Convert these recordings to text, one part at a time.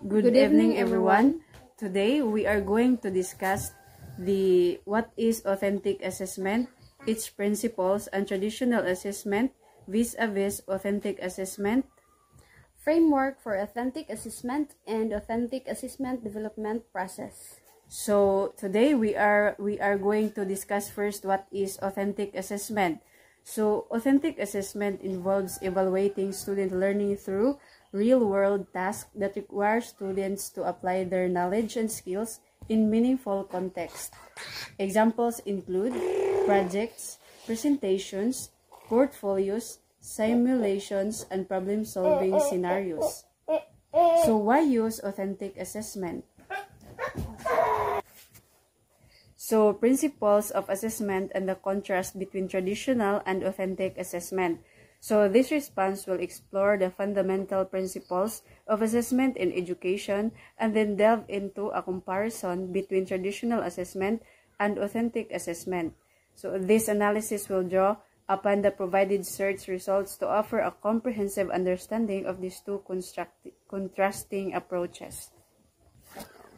Good evening, everyone. Today we are going to discuss what is authentic assessment, its principles, and traditional assessment vis-a-vis authentic assessment, framework for authentic assessment, and authentic assessment development process. So today we are going to discuss first what is authentic assessment. So authentic assessment involves evaluating student learning through real-world tasks that require students to apply their knowledge and skills in meaningful context. Examples include projects, presentations, portfolios, simulations, and problem-solving scenarios. So why use authentic assessment? So principles of assessment and the contrast between traditional and authentic assessment. So this response will explore the fundamental principles of assessment in education and then delve into a comparison between traditional assessment and authentic assessment. So this analysis will draw upon the provided search results to offer a comprehensive understanding of these two contrasting approaches.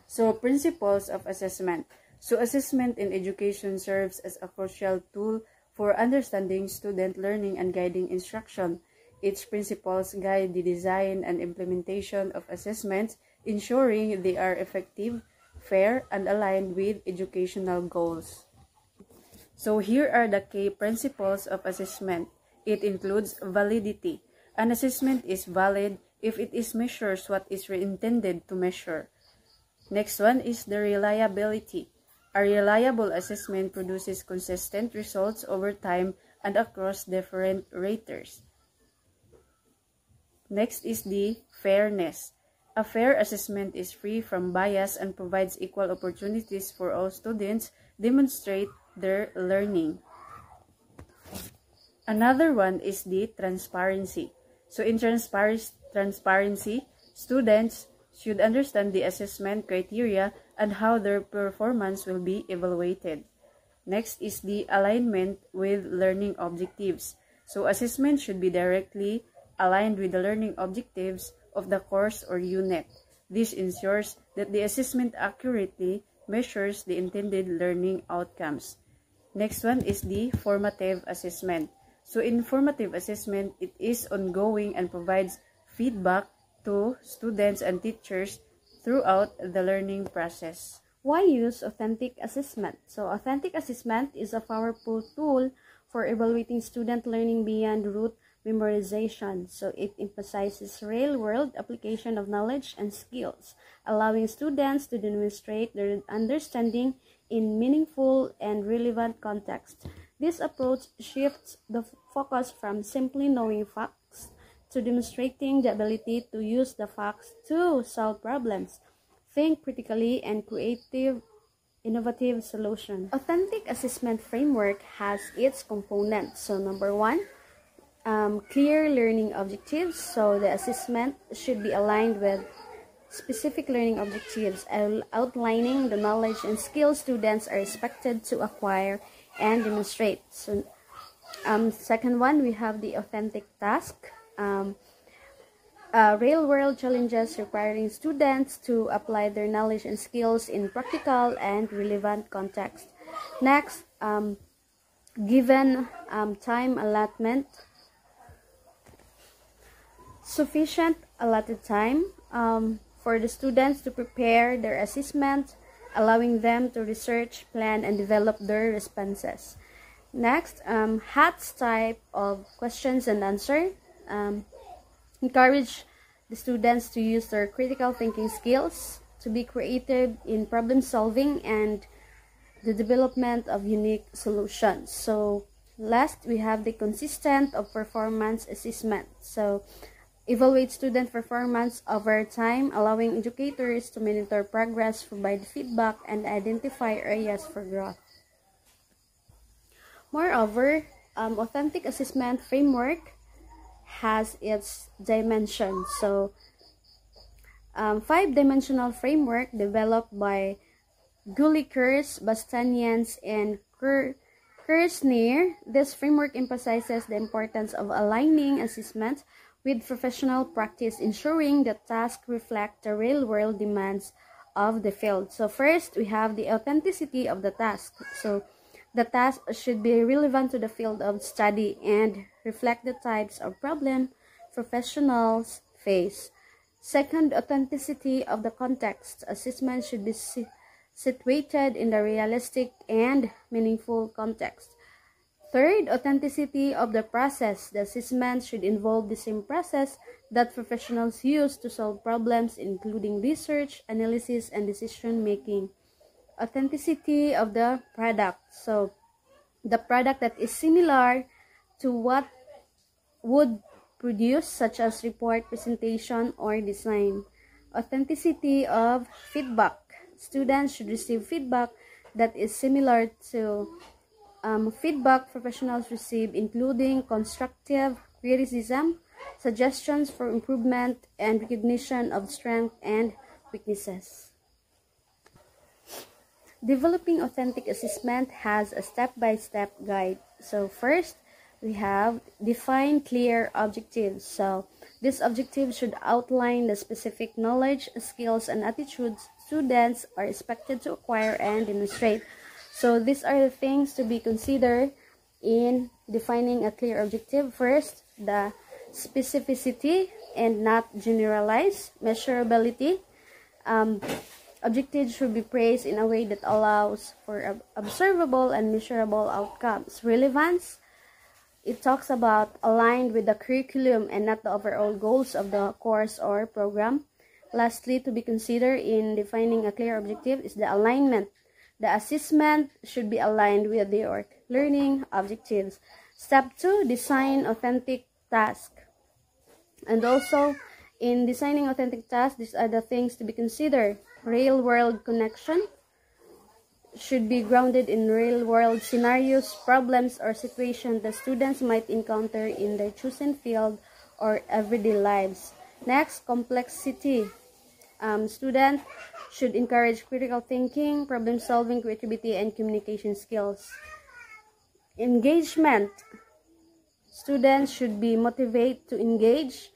So principles of assessment. So assessment in education serves as a crucial tool for understanding student learning and guiding instruction. Its principles guide the design and implementation of assessments, ensuring they are effective, fair, and aligned with educational goals. So here are the key principles of assessment. It includes validity. An assessment is valid if it measures what is intended to measure. Next one is the reliability. A reliable assessment produces consistent results over time and across different raters. Next is the fairness. A fair assessment is free from bias and provides equal opportunities for all students to demonstrate their learning. Another one is the transparency. So in transparency, students should understand the assessment criteria and how their performance will be evaluated. Next is the alignment with learning objectives. So assessment should be directly aligned with the learning objectives of the course or unit. This ensures that the assessment accurately measures the intended learning outcomes. Next one is the formative assessment. So in formative assessment, it is ongoing and provides feedback to students and teachers throughout the learning process. Why use authentic assessment? So authentic assessment is a powerful tool for evaluating student learning beyond rote memorization. So it emphasizes real-world application of knowledge and skills, allowing students to demonstrate their understanding in meaningful and relevant context. This approach shifts the focus from simply knowing facts to demonstrating the ability to use the facts to solve problems, think critically, and create innovative solutions. Authentic assessment framework has its components. So number one, clear learning objectives. So the assessment should be aligned with specific learning objectives, outlining the knowledge and skills students are expected to acquire and demonstrate. So second one, we have the authentic task. Real-world challenges requiring students to apply their knowledge and skills in practical and relevant context. Next, given time allotment, sufficient allotted time for the students to prepare their assessment, allowing them to research, plan, and develop their responses. Next, HATS type of questions and answer. Encourage the students to use their critical thinking skills, to be creative in problem solving and the development of unique solutions. So last, we have the consistent of performance assessment. So evaluate student performance over time, allowing educators to monitor progress, provide feedback, and identify areas for growth. Moreover, authentic assessment framework has its dimensions. So, five-dimensional framework developed by Gulikers, Bastanians, and Kersner. This framework emphasizes the importance of aligning assessment with professional practice, ensuring that tasks reflect the real-world demands of the field. So first, we have the authenticity of the task. So the task should be relevant to the field of study and reflect the types of problem professionals face. Second, authenticity of the context. Assessment should be situated in the realistic and meaningful context. Third, authenticity of the process. The assessment should involve the same process that professionals use to solve problems, including research, analysis, and decision making. Authenticity of the product. So, the product that is similar to what would produce, such as report, presentation, or design. Authenticity of feedback. Students should receive feedback that is similar to feedback professionals receive, including constructive criticism, suggestions for improvement, and recognition of strengths and weaknesses. Developing authentic assessment has a step-by-step guide. So first, we have define clear objectives. So this objective should outline the specific knowledge, skills, and attitudes students are expected to acquire and demonstrate. So these are the things to be considered in defining a clear objective. First, the specificity and not generalized. Measurability. Objectives should be praised in a way that allows for observable and measurable outcomes. Relevance. It talks about aligned with the curriculum and not the overall goals of the course or program. Lastly, to be considered in defining a clear objective is the alignment. The assessment should be aligned with your learning objectives. Step 2, design authentic task. And also, in designing authentic tasks, these are the things to be considered. Real-world connection should be grounded in real-world scenarios, problems, or situations that students might encounter in their chosen field or everyday lives. Next, complexity. Students should encourage critical thinking, problem-solving, creativity, and communication skills. Engagement. Students should be motivated to engage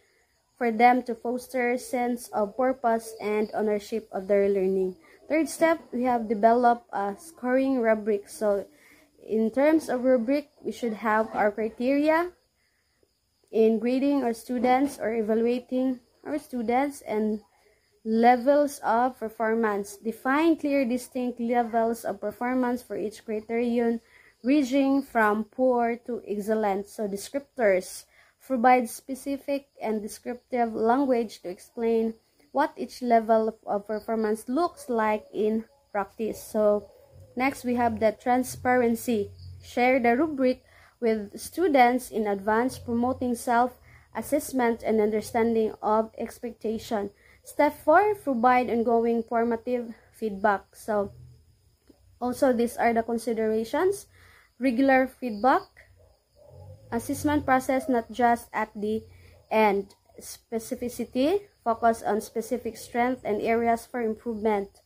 for them to foster a sense of purpose and ownership of their learning. Third step, we have developed a scoring rubric. So, in terms of rubric, we should have our criteria in grading our students or evaluating our students and levels of performance. Define clear, distinct levels of performance for each criterion, ranging from poor to excellent. So, descriptors. Provide specific and descriptive language to explain what each level of performance looks like in practice. So, next we have the transparency. Share the rubric with students in advance, promoting self-assessment and understanding of expectation. Step 4, provide ongoing formative feedback. So, also these are the considerations. Regular feedback. Assessment process not just at the end. Specificity, focus on specific strengths and areas for improvement.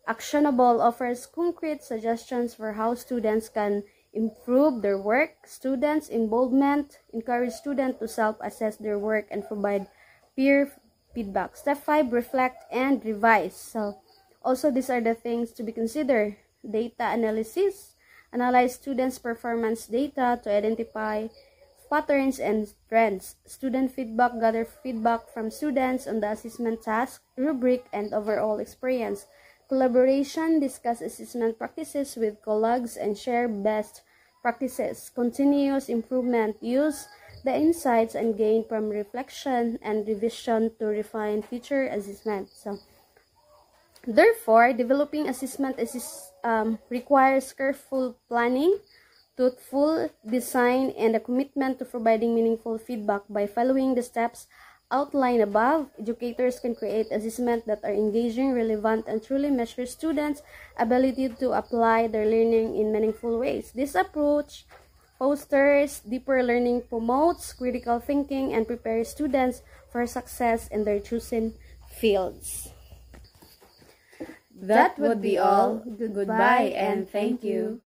Actionable, offers concrete suggestions for how students can improve their work. Students' involvement, encourage students to self-assess their work and provide peer feedback. Step 5, reflect and revise. So, also these are the things to be considered. Data analysis. Analyze students' performance data to identify patterns and trends. Student feedback. Gather feedback from students on the assessment task, rubric, and overall experience. Collaboration. Discuss assessment practices with colleagues and share best practices. Continuous improvement. Use the insights and gain from reflection and revision to refine future assessment. So, therefore, developing assessment requires careful planning, thoughtful design, and a commitment to providing meaningful feedback. By following the steps outlined above, educators can create assessments that are engaging, relevant, and truly measure students' ability to apply their learning in meaningful ways. This approach fosters deeper learning, promotes critical thinking, and prepares students for success in their chosen fields. That would be all. Goodbye and thank you.